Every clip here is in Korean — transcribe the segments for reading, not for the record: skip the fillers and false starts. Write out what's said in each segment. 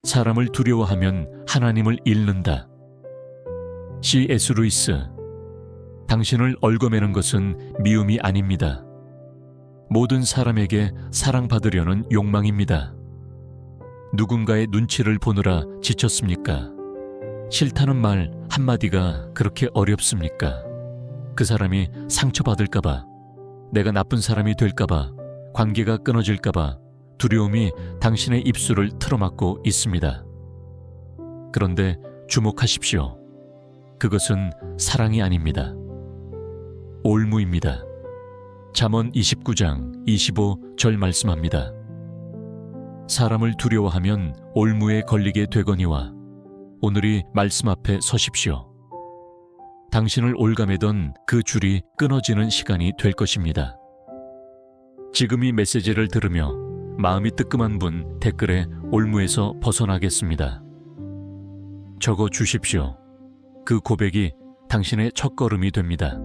사람을 두려워하면 하나님을 잃는다. C.S. 루이스. 당신을 얽어매는 것은 미움이 아닙니다. 모든 사람에게 사랑받으려는 욕망입니다. 누군가의 눈치를 보느라 지쳤습니까? 싫다는 말 한마디가 그렇게 어렵습니까? 그 사람이 상처받을까봐, 내가 나쁜 사람이 될까봐, 관계가 끊어질까봐 두려움이 당신의 입술을 틀어막고 있습니다. 그런데 주목하십시오. 그것은 사랑이 아닙니다. 올무입니다. 잠언 29장 25절 말씀합니다. 사람을 두려워하면 올무에 걸리게 되거니와 오늘이 말씀 앞에 서십시오. 당신을 올가매던 그 줄이 끊어지는 시간이 될 것입니다. 지금 이 메시지를 들으며 마음이 뜨끔한 분 댓글에 올무에서 벗어나겠습니다. 적어 주십시오. 그 고백이 당신의 첫걸음이 됩니다.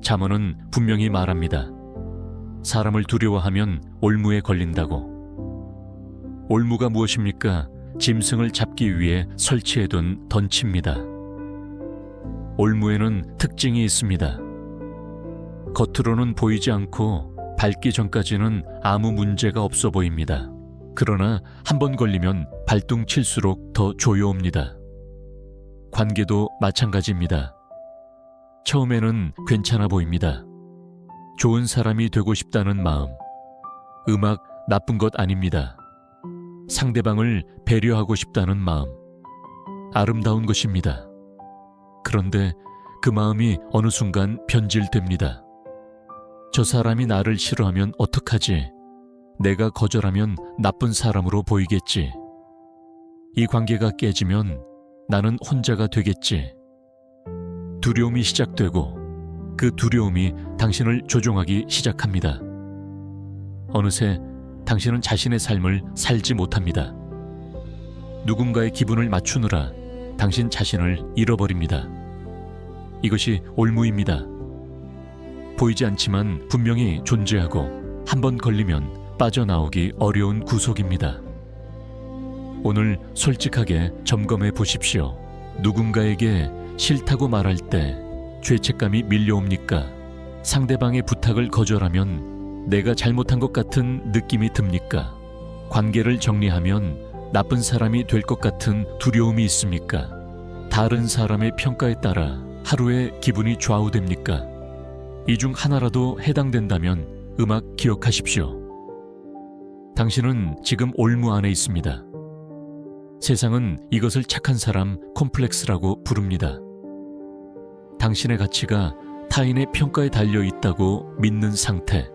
잠언은 분명히 말합니다. 사람을 두려워하면 올무에 걸린다고. 올무가 무엇입니까? 짐승을 잡기 위해 설치해둔 던치입니다. 올무에는 특징이 있습니다. 겉으로는 보이지 않고 밟기 전까지는 아무 문제가 없어 보입니다. 그러나 한 번 걸리면 발동 칠수록 더 조여옵니다. 관계도 마찬가지입니다. 처음에는 괜찮아 보입니다. 좋은 사람이 되고 싶다는 마음. 음악 나쁜 것 아닙니다. 상대방을 배려하고 싶다는 마음. 아름다운 것입니다. 그런데 그 마음이 어느 순간 변질됩니다. 저 사람이 나를 싫어하면 어떡하지? 내가 거절하면 나쁜 사람으로 보이겠지. 이 관계가 깨지면 나는 혼자가 되겠지. 두려움이 시작되고 그 두려움이 당신을 조종하기 시작합니다. 어느새 당신은 자신의 삶을 살지 못합니다. 누군가의 기분을 맞추느라 당신 자신을 잃어버립니다. 이것이 올무입니다. 보이지 않지만 분명히 존재하고 한 번 걸리면 빠져나오기 어려운 구속입니다. 오늘 솔직하게 점검해 보십시오. 누군가에게 싫다고 말할 때 죄책감이 밀려옵니까? 상대방의 부탁을 거절하면 내가 잘못한 것 같은 느낌이 듭니까? 관계를 정리하면 나쁜 사람이 될 것 같은 두려움이 있습니까? 다른 사람의 평가에 따라 하루의 기분이 좌우됩니까? 이 중 하나라도 해당된다면 음악 기억하십시오. 당신은 지금 올무 안에 있습니다. 세상은 이것을 착한 사람 콤플렉스라고 부릅니다. 당신의 가치가 타인의 평가에 달려 있다고 믿는 상태.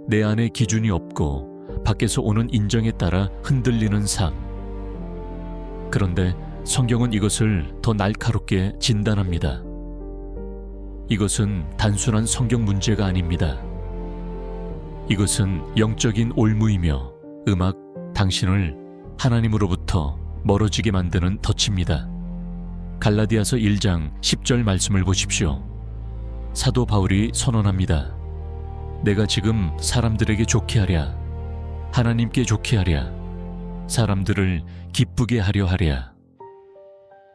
내 안에 기준이 없고 밖에서 오는 인정에 따라 흔들리는 삶. 그런데 성경은 이것을 더 날카롭게 진단합니다. 이것은 단순한 성경 문제가 아닙니다. 이것은 영적인 올무이며 음악, 당신을 하나님으로부터 멀어지게 만드는 덫입니다. 갈라디아서 1장 10절 말씀을 보십시오. 사도 바울이 선언합니다. 내가 지금 사람들에게 좋게 하랴, 하나님께 좋게 하랴, 사람들을 기쁘게 하려 하랴.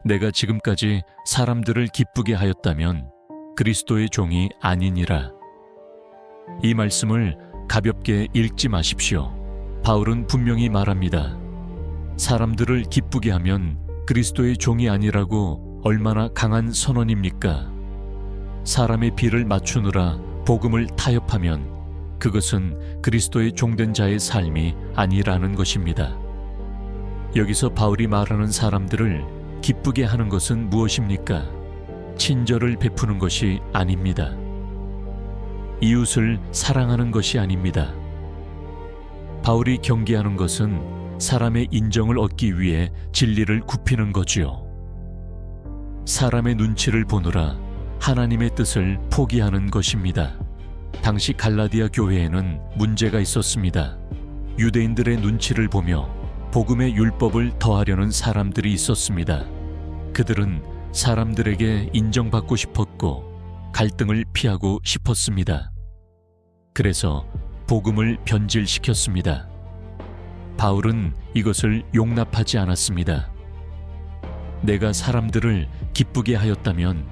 내가 지금까지 사람들을 기쁘게 하였다면 그리스도의 종이 아니니라. 이 말씀을 가볍게 읽지 마십시오. 바울은 분명히 말합니다. 사람들을 기쁘게 하면 그리스도의 종이 아니라고 얼마나 강한 선언입니까? 사람의 비를 맞추느라 복음을 타협하면 그것은 그리스도의 종된 자의 삶이 아니라는 것입니다. 여기서 바울이 말하는 사람들을 기쁘게 하는 것은 무엇입니까? 친절을 베푸는 것이 아닙니다. 이웃을 사랑하는 것이 아닙니다. 바울이 경계하는 것은 사람의 인정을 얻기 위해 진리를 굽히는 거지요. 사람의 눈치를 보느라 하나님의 뜻을 포기하는 것입니다. 당시 갈라디아 교회에는 문제가 있었습니다. 유대인들의 눈치를 보며 복음의 율법을 더하려는 사람들이 있었습니다. 그들은 사람들에게 인정받고 싶었고 갈등을 피하고 싶었습니다. 그래서 복음을 변질시켰습니다. 바울은 이것을 용납하지 않았습니다. 내가 사람들을 기쁘게 하였다면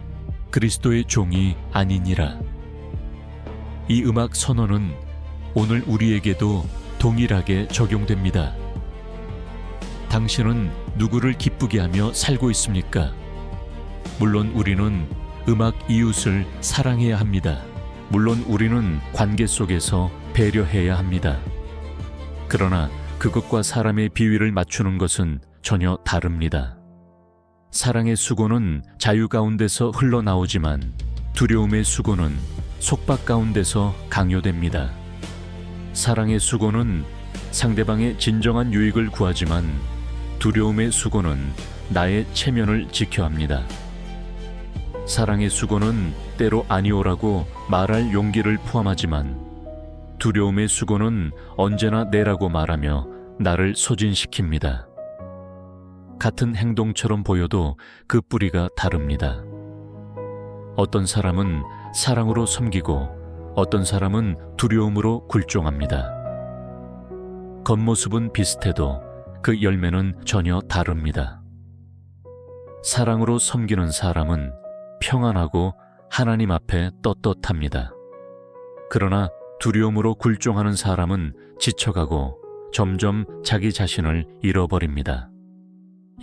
그리스도의 종이 아니니라. 이 음악 선언은 오늘 우리에게도 동일하게 적용됩니다. 당신은 누구를 기쁘게 하며 살고 있습니까? 물론 우리는 음악 이웃을 사랑해야 합니다. 물론 우리는 관계 속에서 배려해야 합니다. 그러나 그것과 사람의 비위를 맞추는 것은 전혀 다릅니다. 사랑의 수고는 자유 가운데서 흘러나오지만 두려움의 수고는 속박 가운데서 강요됩니다. 사랑의 수고는 상대방의 진정한 유익을 구하지만 두려움의 수고는 나의 체면을 지켜야 합니다. 사랑의 수고는 때로 아니오라고 말할 용기를 포함하지만 두려움의 수고는 언제나 내라고 말하며 나를 소진시킵니다. 같은 행동처럼 보여도 그 뿌리가 다릅니다. 어떤 사람은 사랑으로 섬기고 어떤 사람은 두려움으로 굴종합니다. 겉모습은 비슷해도 그 열매는 전혀 다릅니다. 사랑으로 섬기는 사람은 평안하고 하나님 앞에 떳떳합니다. 그러나 두려움으로 굴종하는 사람은 지쳐가고 점점 자기 자신을 잃어버립니다.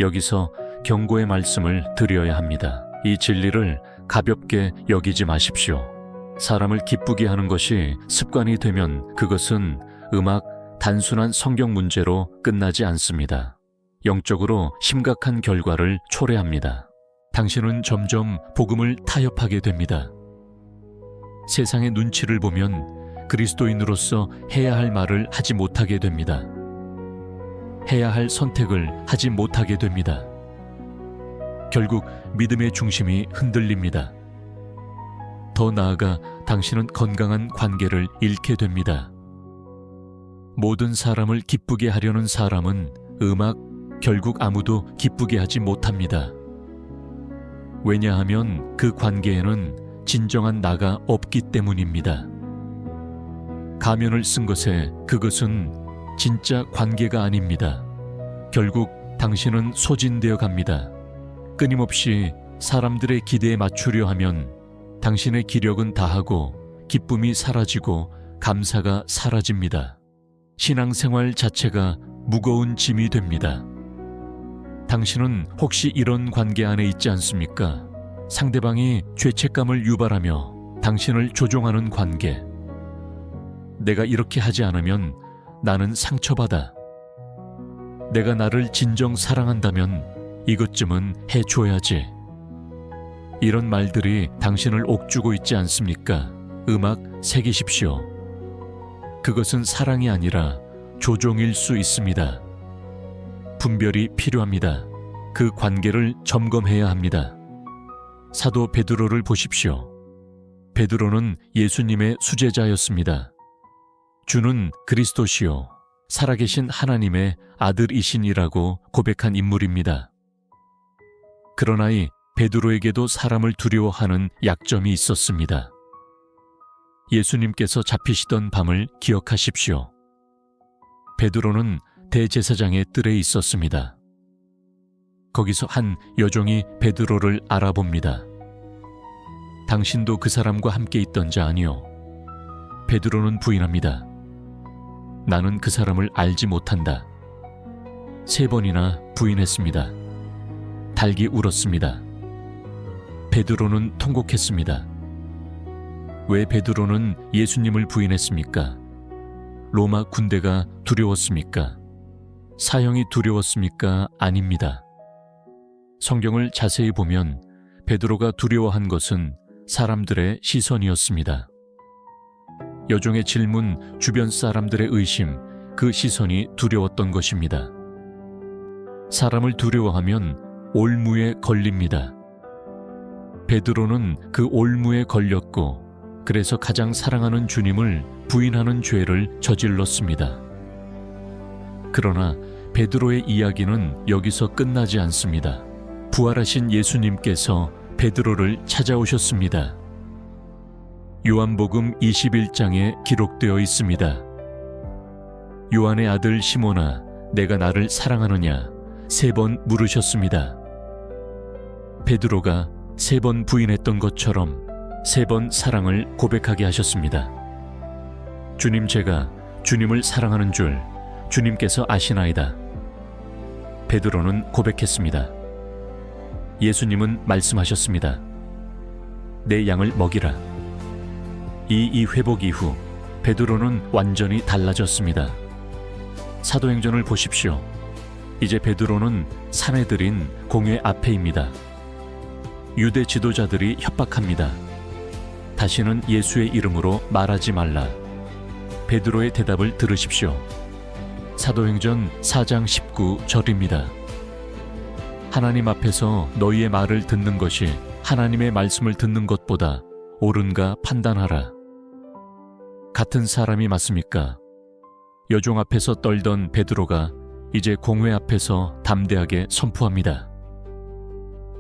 여기서 경고의 말씀을 드려야 합니다. 이 진리를 가볍게 여기지 마십시오. 사람을 기쁘게 하는 것이 습관이 되면 그것은 단순한 성경 문제로 끝나지 않습니다. 영적으로 심각한 결과를 초래합니다. 당신은 점점 복음을 타협하게 됩니다. 세상의 눈치를 보면 그리스도인으로서 해야 할 말을 하지 못하게 됩니다. 해야 할 선택을 하지 못하게 됩니다. 결국 믿음의 중심이 흔들립니다. 더 나아가 당신은 건강한 관계를 잃게 됩니다. 모든 사람을 기쁘게 하려는 사람은 결국 아무도 기쁘게 하지 못합니다. 왜냐하면 그 관계에는 진정한 나가 없기 때문입니다. 가면을 쓴 것에 그것은 진짜 관계가 아닙니다. 결국 당신은 소진되어 갑니다. 끊임없이 사람들의 기대에 맞추려 하면 당신의 기력은 다하고 기쁨이 사라지고 감사가 사라집니다. 신앙생활 자체가 무거운 짐이 됩니다. 당신은 혹시 이런 관계 안에 있지 않습니까? 상대방이 죄책감을 유발하며 당신을 조종하는 관계. 내가 이렇게 하지 않으면 나는 상처받아. 내가 나를 진정 사랑한다면 이것쯤은 해줘야지. 이런 말들이 당신을 옥주고 있지 않습니까? 새기십시오. 그것은 사랑이 아니라 조종일 수 있습니다. 분별이 필요합니다. 그 관계를 점검해야 합니다. 사도 베드로를 보십시오. 베드로는 예수님의 수제자였습니다. 주는 그리스도시요 살아계신 하나님의 아들이시니라고 고백한 인물입니다. 그러나 이 베드로에게도 사람을 두려워하는 약점이 있었습니다. 예수님께서 잡히시던 밤을 기억하십시오. 베드로는 대제사장의 뜰에 있었습니다. 거기서 한 여종이 베드로를 알아봅니다. 당신도 그 사람과 함께 있던 자 아니요? 베드로는 부인합니다. 나는 그 사람을 알지 못한다. 3번이나 부인했습니다. 달기 울었습니다. 베드로는 통곡했습니다. 왜 베드로는 예수님을 부인했습니까? 로마 군대가 두려웠습니까? 사형이 두려웠습니까? 아닙니다. 성경을 자세히 보면 베드로가 두려워한 것은 사람들의 시선이었습니다. 여종의 질문, 주변 사람들의 의심, 그 시선이 두려웠던 것입니다. 사람을 두려워하면 올무에 걸립니다. 베드로는 그 올무에 걸렸고 그래서 가장 사랑하는 주님을 부인하는 죄를 저질렀습니다. 그러나 베드로의 이야기는 여기서 끝나지 않습니다. 부활하신 예수님께서 베드로를 찾아오셨습니다. 요한복음 21장에 기록되어 있습니다. 요한의 아들 시몬아, 내가 나를 사랑하느냐 3번 물으셨습니다. 베드로가 3번 부인했던 것처럼 3번 사랑을 고백하게 하셨습니다. 주님, 제가 주님을 사랑하는 줄 주님께서 아시나이다. 베드로는 고백했습니다. 예수님은 말씀하셨습니다. 내 양을 먹이라. 이 회복 이후 베드로는 완전히 달라졌습니다. 사도행전을 보십시오. 이제 베드로는 산에 들인 공회 앞에입니다. 유대 지도자들이 협박합니다. 다시는 예수의 이름으로 말하지 말라. 베드로의 대답을 들으십시오. 사도행전 4장 19절입니다. 하나님 앞에서 너희의 말을 듣는 것이 하나님의 말씀을 듣는 것보다 옳은가 판단하라. 같은 사람이 맞습니까? 여종 앞에서 떨던 베드로가 이제 공회 앞에서 담대하게 선포합니다.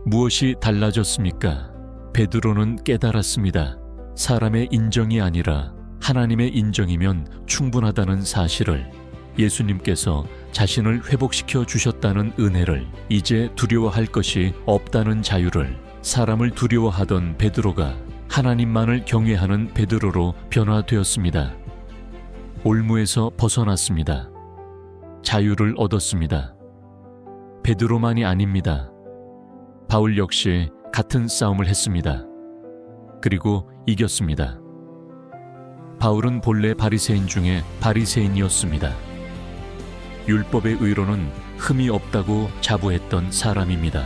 무엇이 달라졌습니까? 베드로는 깨달았습니다. 사람의 인정이 아니라 하나님의 인정이면 충분하다는 사실을, 예수님께서 자신을 회복시켜 주셨다는 은혜를, 이제 두려워할 것이 없다는 자유를. 사람을 두려워하던 베드로가 하나님만을 경외하는 베드로로 변화되었습니다. 올무에서 벗어났습니다. 자유를 얻었습니다. 베드로만이 아닙니다. 바울 역시 같은 싸움을 했습니다. 그리고 이겼습니다. 바울은 본래 바리새인 중에 바리새인이었습니다. 율법의 의로는 흠이 없다고 자부했던 사람입니다.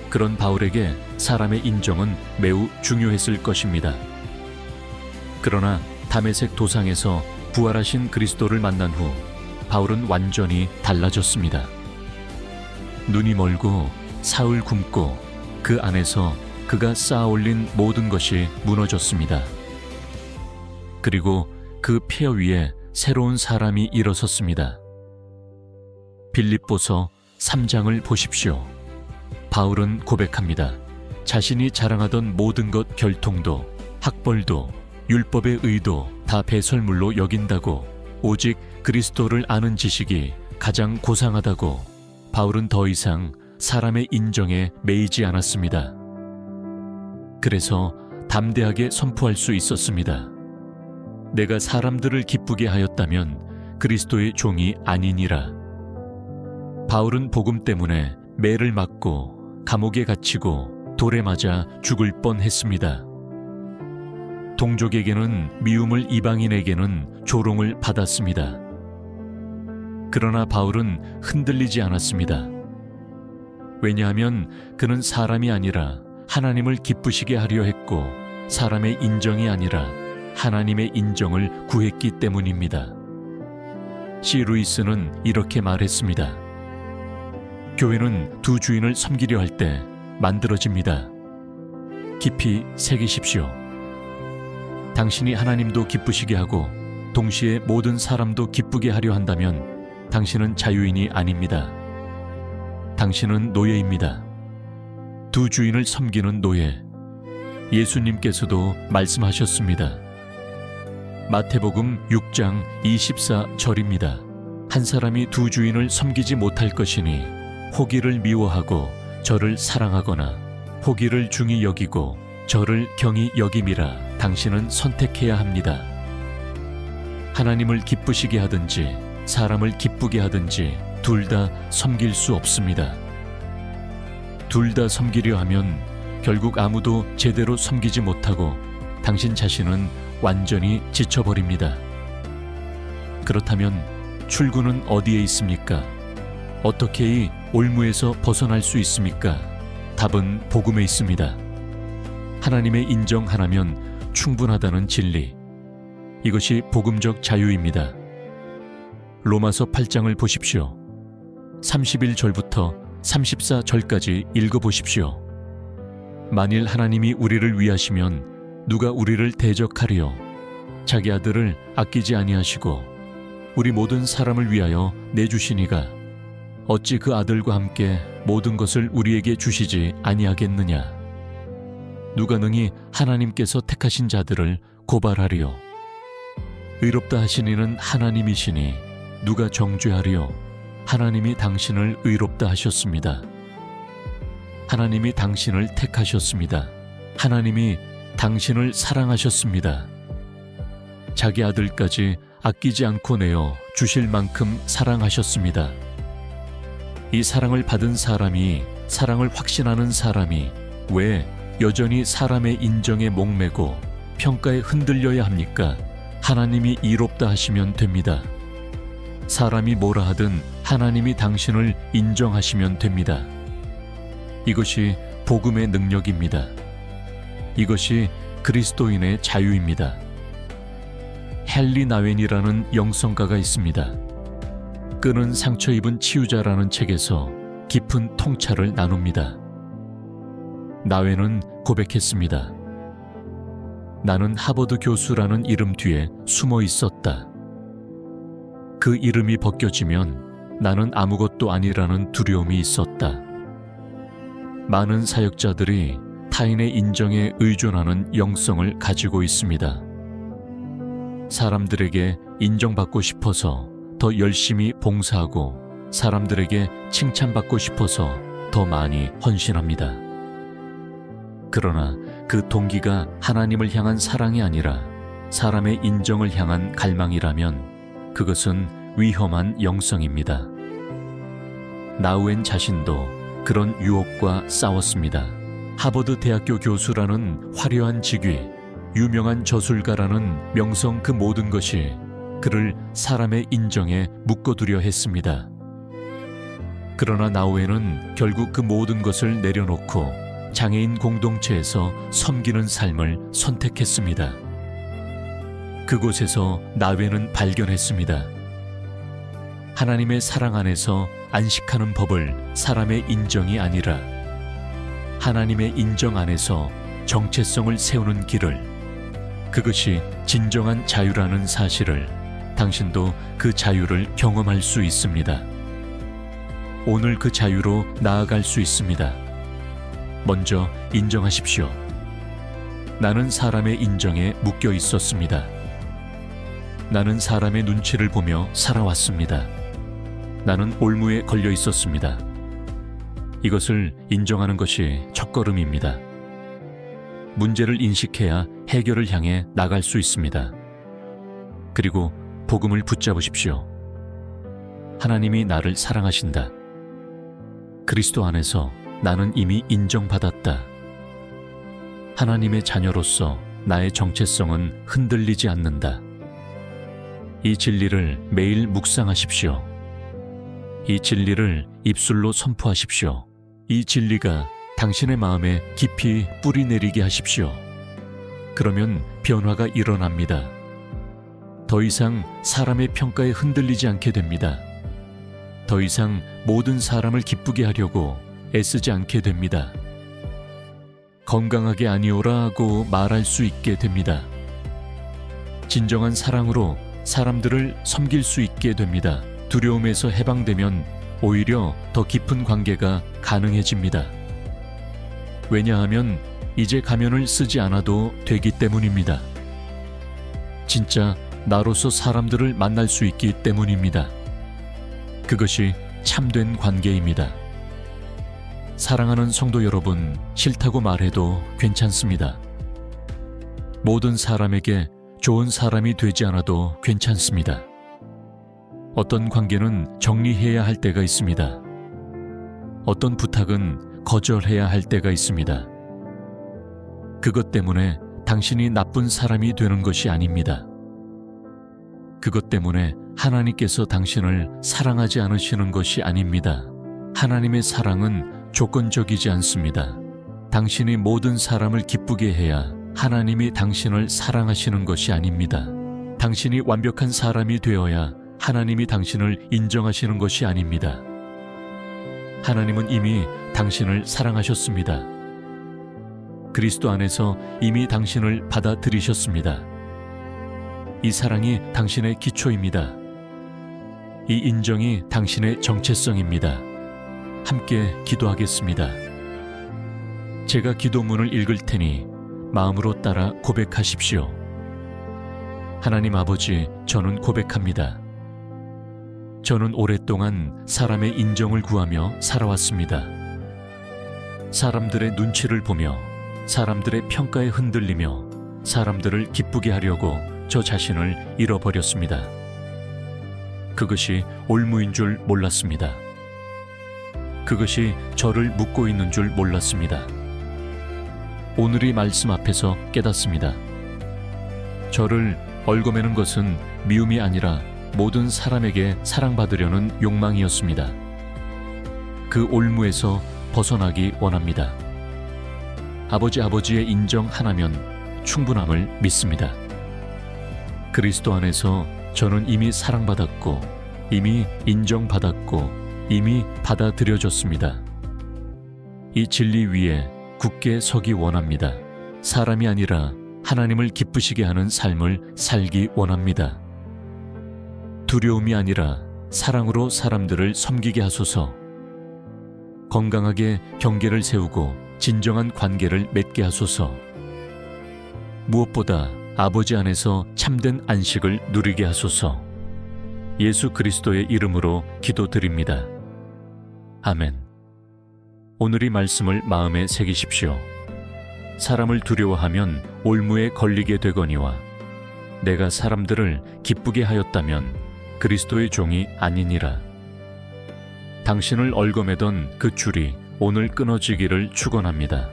그런 바울에게 사람의 인정은 매우 중요했을 것입니다. 그러나 다메섹 도상에서 부활하신 그리스도를 만난 후 바울은 완전히 달라졌습니다. 눈이 멀고 사흘 굶고 그 안에서 그가 쌓아올린 모든 것이 무너졌습니다. 그리고 그 폐허 위에 새로운 사람이 일어섰습니다. 빌립보서 3장을 보십시오. 바울은 고백합니다. 자신이 자랑하던 모든 것 결통도, 학벌도, 율법의 의도 다 배설물로 여긴다고, 오직 그리스도를 아는 지식이 가장 고상하다고. 바울은 더 이상 사람의 인정에 매이지 않았습니다. 그래서 담대하게 선포할 수 있었습니다. 내가 사람들을 기쁘게 하였다면 그리스도의 종이 아니니라. 바울은 복음 때문에 매를 맞고 감옥에 갇히고 돌에 맞아 죽을 뻔했습니다. 동족에게는 미움을, 이방인에게는 조롱을 받았습니다. 그러나 바울은 흔들리지 않았습니다. 왜냐하면 그는 사람이 아니라 하나님을 기쁘시게 하려 했고, 사람의 인정이 아니라 하나님의 인정을 구했기 때문입니다. C. 루이스는 이렇게 말했습니다. 교회는 두 주인을 섬기려 할 때 만들어집니다. 깊이 새기십시오. 당신이 하나님도 기쁘시게 하고 동시에 모든 사람도 기쁘게 하려 한다면 당신은 자유인이 아닙니다. 당신은 노예입니다. 두 주인을 섬기는 노예. 예수님께서도 말씀하셨습니다. 마태복음 6장 24절입니다. 한 사람이 두 주인을 섬기지 못할 것이니 호기를 미워하고 저를 사랑하거나 호기를 중히 여기고 저를 경히 여김이라. 당신은 선택해야 합니다. 하나님을 기쁘시게 하든지 사람을 기쁘게 하든지 둘 다 섬길 수 없습니다. 둘 다 섬기려 하면 결국 아무도 제대로 섬기지 못하고 당신 자신은 완전히 지쳐버립니다. 그렇다면 출구는 어디에 있습니까? 어떻게 이 올무에서 벗어날 수 있습니까? 답은 복음에 있습니다. 하나님의 인정 하나면 충분하다는 진리. 이것이 복음적 자유입니다. 로마서 8장을 보십시오. 31절부터 34절까지 읽어보십시오. 만일 하나님이 우리를 위하시면 누가 우리를 대적하리요? 자기 아들을 아끼지 아니하시고 우리 모든 사람을 위하여 내주시니가 어찌 그 아들과 함께 모든 것을 우리에게 주시지 아니하겠느냐? 누가 능히 하나님께서 택하신 자들을 고발하리요? 의롭다 하신 이는 하나님이시니 누가 정죄하리요? 하나님이 당신을 의롭다 하셨습니다. 하나님이 당신을 택하셨습니다. 하나님이 당신을 사랑하셨습니다. 자기 아들까지 아끼지 않고 내어 주실 만큼 사랑하셨습니다. 이 사랑을 받은 사람이, 사랑을 확신하는 사람이 왜 여전히 사람의 인정에 목매고 평가에 흔들려야 합니까? 하나님이 이롭다 하시면 됩니다. 사람이 뭐라 하든 하나님이 당신을 인정하시면 됩니다. 이것이 복음의 능력입니다. 이것이 그리스도인의 자유입니다. 헨리 나웬이라는 영성가가 있습니다. 끈은 상처 입은 치유자라는 책에서 깊은 통찰을 나눕니다. 나웬은 고백했습니다. 나는 하버드 교수라는 이름 뒤에 숨어 있었다. 그 이름이 벗겨지면 나는 아무것도 아니라는 두려움이 있었다. 많은 사역자들이 타인의 인정에 의존하는 영성을 가지고 있습니다. 사람들에게 인정받고 싶어서 더 열심히 봉사하고 사람들에게 칭찬받고 싶어서 더 많이 헌신합니다. 그러나 그 동기가 하나님을 향한 사랑이 아니라 사람의 인정을 향한 갈망이라면 그것은 위험한 영성입니다. 나우엔 자신도 그런 유혹과 싸웠습니다. 하버드 대학교 교수라는 화려한 직위, 유명한 저술가라는 명성 그 모든 것이 그를 사람의 인정에 묶어두려 했습니다. 그러나 나우엔은 결국 그 모든 것을 내려놓고 장애인 공동체에서 섬기는 삶을 선택했습니다. 그곳에서 나우엔은 발견했습니다. 하나님의 사랑 안에서 안식하는 법을 사람의 인정이 아니라 하나님의 인정 안에서 정체성을 세우는 길을, 그것이 진정한 자유라는 사실을 당신도 그 자유를 경험할 수 있습니다. 오늘 그 자유로 나아갈 수 있습니다. 먼저 인정하십시오. 나는 사람의 인정에 묶여 있었습니다. 나는 사람의 눈치를 보며 살아왔습니다. 나는 올무에 걸려 있었습니다. 이것을 인정하는 것이 첫걸음입니다. 문제를 인식해야 해결을 향해 나갈 수 있습니다. 그리고 복음을 붙잡으십시오. 하나님이 나를 사랑하신다. 그리스도 안에서 나는 이미 인정받았다. 하나님의 자녀로서 나의 정체성은 흔들리지 않는다. 이 진리를 매일 묵상하십시오. 이 진리를 입술로 선포하십시오. 이 진리가 당신의 마음에 깊이 뿌리 내리게 하십시오. 그러면 변화가 일어납니다. 더 이상 사람의 평가에 흔들리지 않게 됩니다. 더 이상 모든 사람을 기쁘게 하려고 애쓰지 않게 됩니다. 건강하게 아니오라고 말할 수 있게 됩니다. 진정한 사랑으로 사람들을 섬길 수 있게 됩니다. 두려움에서 해방되면 오히려 더 깊은 관계가 가능해집니다. 왜냐하면 이제 가면을 쓰지 않아도 되기 때문입니다. 진짜 나로서 사람들을 만날 수 있기 때문입니다. 그것이 참된 관계입니다. 사랑하는 성도 여러분, 싫다고 말해도 괜찮습니다. 모든 사람에게 좋은 사람이 되지 않아도 괜찮습니다. 어떤 관계는 정리해야 할 때가 있습니다. 어떤 부탁은 거절해야 할 때가 있습니다. 그것 때문에 당신이 나쁜 사람이 되는 것이 아닙니다. 그것 때문에 하나님께서 당신을 사랑하지 않으시는 것이 아닙니다. 하나님의 사랑은 조건적이지 않습니다. 당신이 모든 사람을 기쁘게 해야 하나님이 당신을 사랑하시는 것이 아닙니다. 당신이 완벽한 사람이 되어야 하나님이 당신을 인정하시는 것이 아닙니다. 하나님은 이미 당신을 사랑하셨습니다. 그리스도 안에서 이미 당신을 받아들이셨습니다. 이 사랑이 당신의 기초입니다. 이 인정이 당신의 정체성입니다. 함께 기도하겠습니다. 제가 기도문을 읽을 테니 마음으로 따라 고백하십시오. 하나님 아버지, 저는 고백합니다. 저는 오랫동안 사람의 인정을 구하며 살아왔습니다. 사람들의 눈치를 보며 사람들의 평가에 흔들리며 사람들을 기쁘게 하려고 저 자신을 잃어버렸습니다. 그것이 올무인 줄 몰랐습니다. 그것이 저를 묶고 있는 줄 몰랐습니다. 오늘 이 말씀 앞에서 깨닫습니다. 저를 얽어매는 것은 미움이 아니라 모든 사람에게 사랑받으려는 욕망이었습니다. 그 올무에서 벗어나기 원합니다. 아버지의 인정 하나면 충분함을 믿습니다. 그리스도 안에서 저는 이미 사랑받았고, 이미 인정받았고, 이미 받아들여졌습니다. 이 진리 위에 굳게 서기 원합니다. 사람이 아니라 하나님을 기쁘시게 하는 삶을 살기 원합니다. 두려움이 아니라 사랑으로 사람들을 섬기게 하소서. 건강하게 경계를 세우고 진정한 관계를 맺게 하소서. 무엇보다 아버지 안에서 참된 안식을 누리게 하소서. 예수 그리스도의 이름으로 기도드립니다. 아멘. 오늘 이 말씀을 마음에 새기십시오. 사람을 두려워하면 올무에 걸리게 되거니와 내가 사람들을 기쁘게 하였다면 그리스도의 종이 아니니라. 당신을 얽어매던 그 줄이 오늘 끊어지기를 축원합니다.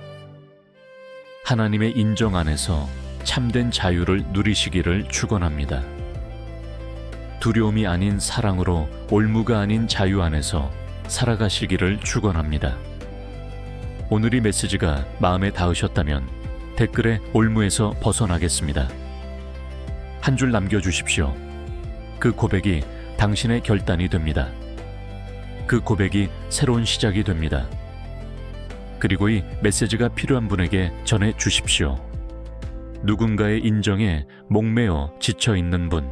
하나님의 인정 안에서 참된 자유를 누리시기를 축원합니다. 두려움이 아닌 사랑으로 올무가 아닌 자유 안에서 살아가시기를 축원합니다. 오늘 이 메시지가 마음에 닿으셨다면 댓글에 올무에서 벗어나겠습니다. 한 줄 남겨주십시오. 그 고백이 당신의 결단이 됩니다. 그 고백이 새로운 시작이 됩니다. 그리고 이 메시지가 필요한 분에게 전해 주십시오. 누군가의 인정에 목매어 지쳐 있는 분,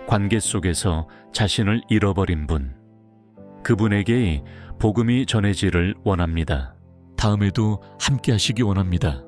관계 속에서 자신을 잃어버린 분, 그분에게 복음이 전해지를 원합니다. 다음에도 함께 하시기 원합니다.